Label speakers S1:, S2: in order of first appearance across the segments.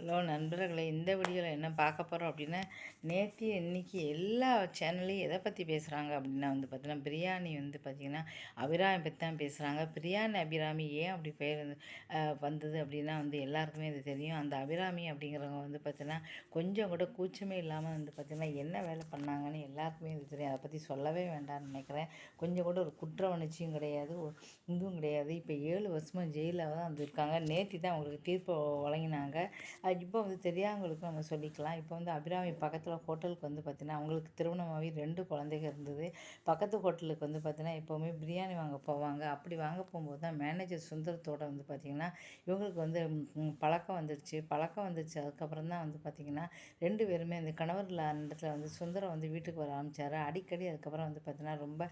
S1: Hello நண்பர்களே, இந்த வீடியோவில் என்ன பார்க்க போகிறோம் அப்படின்னா, நேற்று இன்னைக்கு எல்லா சேனல்லையும் எதை பற்றி பேசுகிறாங்க அப்படின்னா பார்த்தீங்கன்னா, பிரியாணி பார்த்தீங்கன்னா அபிராமி பற்றி தான் பேசுகிறாங்க. பிரியாணி அபிராமி ஏன் அப்படி பேர் வந்தது அப்படின்னா எல்லாருக்குமே இது தெரியும். அந்த அபிராமி அப்படிங்கிறவங்க பார்த்தீங்கன்னா கொஞ்சம் கூட கூச்சமே இல்லாமல் பார்த்தீங்கன்னா என்ன வேலை பண்ணாங்கன்னு எல்லாருக்குமே இது தெரியும். அதை பற்றி சொல்லவே வேண்டாம்னு நினைக்கிறேன். கொஞ்சம் கூட ஒரு குற்ற உணர்ச்சியும் கிடையாது, இதுவும் கிடையாது. இப்போ 7 வருஷமாக ஜெயிலில் தான் இருக்காங்க. நேற்று தான் அவங்களுக்கு தீர்ப்பு வழங்கினாங்க. இப்போ தெரியாதவங்களுக்கு நம்ம சொல்லிக்கலாம். இப்போ அபிராமி பக்கத்தில் ஹோட்டலுக்கு பார்த்திங்கன்னா அவங்களுக்கு திருமணமாகி 2 குழந்தைங்க இருந்தது. பக்கத்து ஹோட்டலுக்கு பார்த்திங்கன்னா எப்போவுமே பிரியாணி வாங்க போவாங்க. அப்படி வாங்க போகும்போது தான் மேனேஜர் சுந்தரத்தோட பார்த்திங்கன்னா இவங்களுக்கு பழக்கம் வந்துடுச்சு. அதுக்கப்புறம் தான் பார்த்திங்கன்னா 2 பேருமே அந்த கணவர் இல்லாத இடத்துல சுந்தரம் வீட்டுக்கு வர ஆரம்பித்தார். அடிக்கடி அதுக்கப்புறம் பார்த்திங்கன்னா ரொம்ப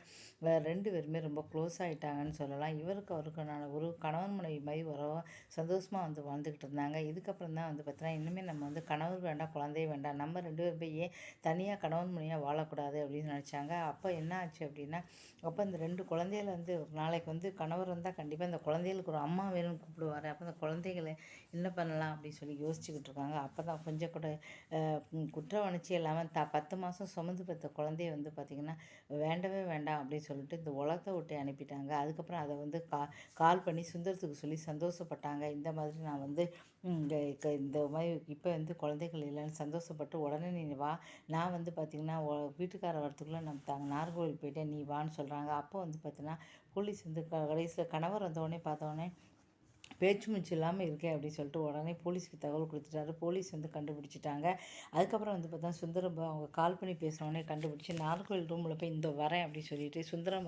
S1: 2 பேருமே ரொம்ப க்ளோஸ் ஆகிட்டாங்கன்னு சொல்லலாம். இவருக்கு அவருக்கான ஒரு கணவன் மனைவி மாதிரி உறவாக சந்தோஷமாக வாழ்ந்துக்கிட்டு இருந்தாங்க. இதுக்கப்புறம் தான் பார்த்தீங்கன்னா இன்னுமே நம்ம கணவர் வேண்டாம், குழந்தையே வேண்டாம், நம்ம 2 பேரும் போய் ஏன் தனியாக கணவன் மனைவியாக வாழக்கூடாது அப்படின்னு நினச்சாங்க. அப்போ என்ன ஆச்சு அப்படின்னா, அப்போ இந்த 2 குழந்தைகள் ஒரு நாளைக்கு கணவர் வந்தால் கண்டிப்பாக இந்த குழந்தைகளுக்கு ஒரு அம்மா வேணும்னு கூப்பிடுவார். அப்போ இந்த குழந்தைகளை என்ன பண்ணலாம் அப்படின்னு சொல்லி யோசிச்சுக்கிட்டு இருக்காங்க. அப்போ தான் கொஞ்சம் கூட குற்ற உணர்ச்சி இல்லாமல் 10 மாதம் சுமந்து பெற்ற குழந்தைய பார்த்திங்கன்னா வேண்டவே வேண்டாம் அப்படின்னு சொல்லிட்டு இந்த உலகத்தை விட்டு அனுப்பிட்டாங்க. அதுக்கப்புறம் அதை கால் பண்ணி சுந்தரத்துக்கு சொல்லி சந்தோஷப்பட்டாங்க. இந்த மாதிரி நான் இந்த மாதிரி இப்போ குழந்தைகள் இல்லைன்னு சந்தோஷப்பட்டு உடனே நீ வா, நான் பார்த்திங்கன்னா வீட்டுக்கார வரத்துக்குள்ளே நம்ம நாகர்கோவில் போயிட்டேன், நீ வான்னு சொல்கிறாங்க. அப்போ பார்த்தீங்கன்னா போலீஸ் கடைசியில் கணவர் வந்தோடனே பார்த்தோன்னே பேச்சு மூச்சு இல்லாமல் இருக்கேன் அப்படின்னு சொல்லிட்டு உடனே போலீஸ்க்கு தகவல் கொடுத்துட்டாரு. போலீஸ் கண்டுபிடிச்சிட்டாங்க. அதுக்கப்புறம் பார்த்தா சுந்தரம் அவங்க கால் பண்ணி பேசுனோடனே கண்டுபிடிச்சி நாகர்கோவில் ரூமில் போய் வரேன் அப்படின்னு சொல்லிட்டு சுந்தரம்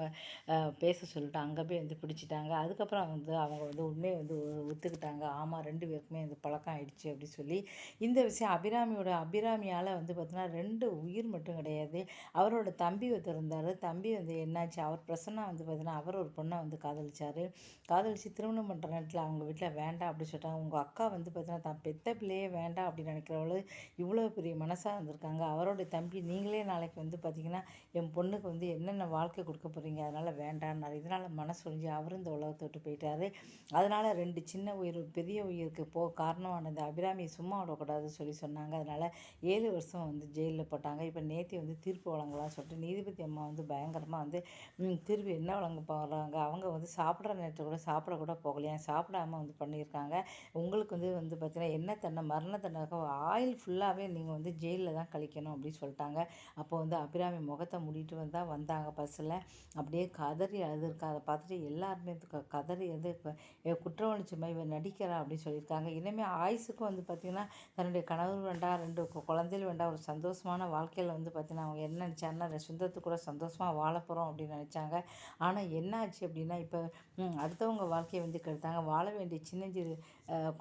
S1: பேச சொல்லிட்டு அங்கே போய் பிடிச்சிட்டாங்க. அதுக்கப்புறம் அவங்க உண்மையை ஒத்துக்கிட்டாங்க. ஆமாம், 2 பேருக்குமே பழக்கம் ஆயிடுச்சு அப்படின்னு சொல்லி. இந்த விஷயம் அபிராமியால் பார்த்தீங்கன்னா 2 உயிர் மட்டும் கிடையாது, அவரோட தம்பி ஒருத்தர் இருந்தார். தம்பி என்னாச்சு, அவர் பிரசன்னா பார்த்தீங்கன்னா அவர் ஒரு பொண்ணை காதலிச்சு திருமணம் பண்ணுற நேரத்தில் அவங்க வீட்டில் வேண்டாம் அப்படின்னு சொல்லிட்டாங்க. உங்கள் அக்கா பார்த்தீங்கன்னா தான் பெத்த பிள்ளையே வேண்டாம் அப்படின்னு நினைக்கிறவளு இவ்வளோ பெரிய மனசாக இருந்திருக்காங்க. அவரோட தம்பி நீங்களே நாளைக்கு பார்த்தீங்கன்னா என் பொண்ணுக்கு என்னென்ன வாழ்க்கை கொடுக்க போகிறீங்க, அதனால் வேண்டான்னாரு. இதனால் மனசு ஒழிஞ்சு அவரும் இந்த உலகத்தை விட்டு போயிட்டாரு. அதனால் 2 சின்ன உயிர் பெரிய உயிருக்கு காரணமானது அபிராமியை சும்மா விடக்கூடாதுன்னு சொல்லி சொன்னாங்க. அதனால் 7 வருஷம் ஜெயிலில் போட்டாங்க. இப்போ நேற்று தீர்ப்பு வழங்கலாம்னு சொல்லிட்டு நீதிபதி அம்மா பயங்கரமாக தீர்ப்பு என்ன வழங்க போகிறாங்க. அவங்க சாப்பிட்ற நேரத்தில் கூட சாப்பிட கூட போகலையா, சாப்பிடாம பண்ணியிருக்காங்க. உங்களுக்கு பார்த்தீங்கன்னா என்ன தண்டனை, மரண தண்டனை, ஆயில் ஃபுல்லாகவே நீங்கள் ஜெயிலில் தான் கழிக்கணும் அப்படின்னு சொல்லிட்டாங்க. அப்போ அபிராமி முகத்தை மூடிட்டு வந்தாங்க பஸ்ஸில். அப்படியே கதறி அழுதுருக்கா. அதை பார்த்துட்டு எல்லாருமே கதறி குற்ற உணர்ச்சி மாதிரி நடிக்கிறா அப்படின்னு சொல்லியிருக்காங்க. இனிமேல் ஆயுசுக்கும் பார்த்திங்கன்னா தன்னுடைய கணவர் வேண்டாம், 2 குழந்தைகள் வேண்டாம், ஒரு சந்தோஷமான வாழ்க்கையில் பார்த்தீங்கன்னா அவங்க என்ன நினச்சாங்கன்னா சொந்தத்துக்கு கூட சந்தோஷமாக வாழ போகிறோம் அப்படின்னு நினச்சாங்க. ஆனால் என்ன ஆச்சு அப்படின்னா இப்போ அடுத்தவங்க வாழ்க்கையை கெடுத்தாங்க. வாழ வேண்டிய சின்னஞ்சிறு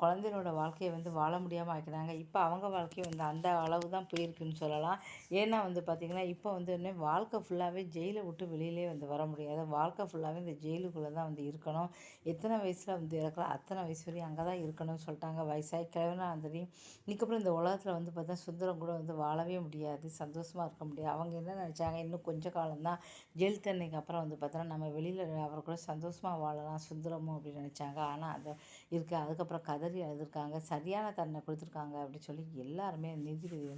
S1: குழந்தைகளோட வாழ்க்கையை வாழ முடியாமல் ஆக்கினாங்க. இப்போ அவங்க வாழ்க்கை அந்த அளவு தான் போயிருக்குன்னு சொல்லலாம். ஏன்னா பார்த்திங்கன்னா இப்போ இன்னும் வாழ்க்கை ஃபுல்லாகவே ஜெயிலை விட்டு வெளியிலே வர முடியாது. வாழ்க்கை ஃபுல்லாகவே இந்த ஜெயிலுக்குள்ளே தான் இருக்கணும். எத்தனை வயசில் இறக்கலாம் அத்தனை வயசு வரையும் அங்கே தான் இருக்கணும்னு சொல்லிட்டாங்க. வயசாகி கிழவனா தெரியும். இதுக்கப்புறம் இந்த உலகத்தில் பார்த்தா சுந்தரம் கூட வாழவே முடியாது, சந்தோஷமாக இருக்க முடியாது. அவங்க என்ன நினச்சாங்க, இன்னும் கொஞ்சம் காலம்தான் ஜெயில் தண்ணிக்கு அப்புறம் பார்த்தோன்னா நம்ம வெளியில் அவர் கூட சந்தோஷமாக வாழலாம் சுந்தரமும் அப்படின்னு நினச்சாங்க. ஆனால் அதை அதுக்கப்புறம் கதறி அழுதுருக்காங்க. சரியான தண்டனை கொடுத்துருக்காங்க அப்படின்னு சொல்லி எல்லாருமே நீதிபதி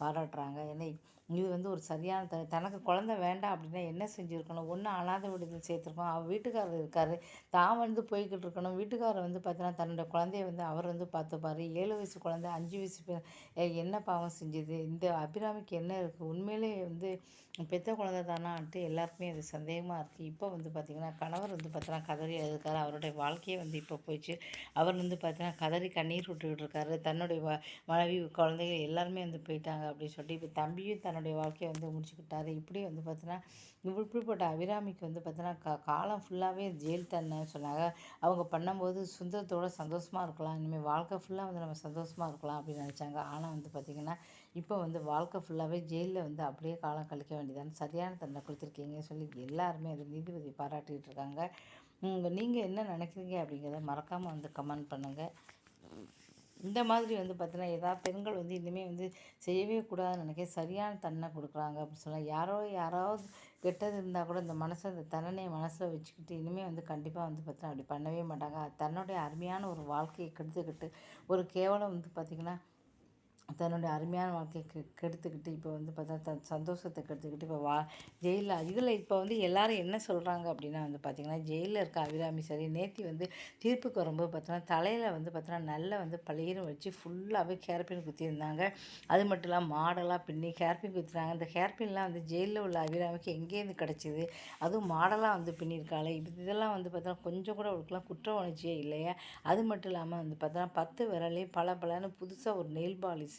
S1: பாராட்டுறாங்க. ஏன்னா இது ஒரு சரியான தனக்கு குழந்தை வேண்டாம் அப்படின்னா என்ன செஞ்சுருக்கணும், ஒன்று அனாதை விடுதல் சேர்த்துருக்கணும். அவர் வீட்டுக்காரர் இருக்கார், தான் போய்கிட்டு இருக்கணும். வீட்டுக்காரர் பார்த்தீங்கன்னா தன்னோட குழந்தைய அவர் பார்த்துப்பார். 7 வயசு குழந்தை, 5 வயசு என்ன பாவம் செஞ்சுது, இந்த அபிராமிக்கு என்ன இருக்குது, உண்மையிலே பெத்த குழந்தை தானான்ட்டு எல்லாருக்குமே அது சந்தேகமாக இருக்குது. இப்போ பார்த்திங்கன்னா கணவர் பார்த்தீங்கன்னா கதறி அழுதுருக்காரு. அவருடைய வாழ்க்கையே இப்போ போயிடுச்சு. அவர் பார்த்தீங்கன்னா கதறி கண்ணீர் விட்டுக்கிட்டு இருக்காரு. தன்னுடைய மனைவி குழந்தைகள் எல்லாருமே போயிட்டாங்க அப்படின்னு சொல்லிட்டு இப்போ தம்பியும் தன்னுடைய வாழ்க்கையை முடிச்சுக்கிட்டாரு. இப்படி பார்த்தீங்கன்னா இப்படிப்பட்ட அபிராமிக்கு பார்த்தீங்கன்னா காலம் ஃபுல்லாகவே ஜெயில் தண்டனை சொன்னாங்க. அவங்க பண்ணும்போது சுந்தரத்தோட சந்தோஷமாக இருக்கலாம், இனிமேல் வாழ்க்கை ஃபுல்லாக நம்ம சந்தோஷமாக இருக்கலாம் அப்படின்னு நினச்சாங்க. ஆனால் பார்த்திங்கன்னா இப்போ வாழ்க்கை ஃபுல்லாகவே ஜெயிலில் அப்படியே காலம் கழிக்க வேண்டியதான சரியான தண்டனை கொடுத்துருக்கீங்கன்னு சொல்லி எல்லாருமே அது நீதிபதி பாராட்டிகிட்டு இருக்காங்க. நீங்கள் என்ன நினைக்கிறீங்க அப்படிங்கிறத மறக்காமல் கமெண்ட் பண்ணுங்கள். இந்த மாதிரி பார்த்தீங்கன்னா ஏதாவது பெண்கள் இனிமேல் செய்யவே கூடாதுன்னு நினைக்கிறேன். சரியான தண்டனை கொடுக்குறாங்க அப்படின்னு சொல்லலாம். யாராவது கெட்டது இருந்தால் கூட இந்த இந்த தண்டனையை மனசில் வச்சுக்கிட்டு இனிமேல் வந்து கண்டிப்பாக வந்து பார்த்தீங்கன்னா அப்படி பண்ணவே மாட்டாங்க. தன்னுடைய அருமையான ஒரு வாழ்க்கையை கெடுத்துக்கிட்டு ஒரு கேவலம் வந்து பார்த்திங்கன்னா தன்னுடைய அருமையான வாழ்க்கையை கெடுத்துக்கிட்டு இப்போ வந்து பார்த்தா சந்தோஷத்தை கெடுத்துக்கிட்டு இப்போ ஜெயிலில் இதில் இப்போ வந்து எல்லாரும் என்ன சொல்கிறாங்க அப்படின்னா வந்து பார்த்திங்கன்னா ஜெயிலில் இருக்க அபிராமி சரி நேத்தி வந்து தீர்ப்புக்கு வரும்போது பார்த்தோன்னா தலையில் வந்து பார்த்தோன்னா நல்லா வந்து பழையரும் வச்சு ஃபுல்லாகவே ஹேர்பின் குத்தியிருந்தாங்க. அது மட்டும் இல்லாமல் மாடலாக பின்னி ஹேர்பின் குத்துறாங்க. இந்த ஹேர்பின்லாம் வந்து ஜெயிலில் உள்ள அபிராமிக்கு எங்கேருந்து கிடச்சிது? அதுவும் மாடலாக வந்து பின்னியிருக்காளே இதெல்லாம் வந்து பார்த்தோன்னா கொஞ்சம் கூட அவளுக்குலாம் குற்ற உணர்ச்சியே இல்லையா? அது மட்டும் இல்லாமல் வந்து பார்த்தோன்னா 10 விரலையும் பளபளன்னு புதுசாக ஒரு நெயில் பாலிஷ்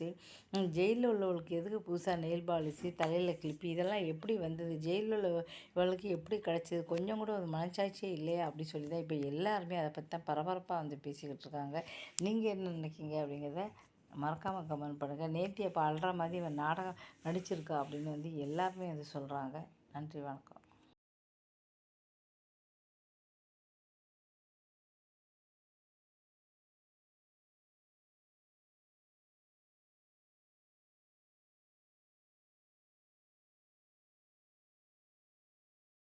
S1: ஜெயிலில் உள்ளவளுக்கு எதுக்கு புதுசாக நெயில் பாலிஷு தலையில் கிளிப்பு இதெல்லாம் எப்படி வந்தது? ஜெயிலில் உள்ளவளுக்கு எப்படி கிடச்சிது? கொஞ்சம் கூட ஒரு மனச்சாட்சியே இல்லையா அப்படி சொல்லி தான் இப்போ எல்லாருமே அதை பற்றி தான் பரபரப்பாக வந்து பேசிக்கிட்டு இருக்காங்க. நீங்கள் என்ன நினைக்கிங்க அப்படிங்கிறத மறக்காமல் கமெண்ட் பண்ணுங்கள். நேத்தி அப்போ அழுற மாதிரி இவன் நாடகம் நடிச்சிருக்கா அப்படின்னு வந்து எல்லாருமே வந்து சொல்கிறாங்க. நன்றி, வணக்கம்.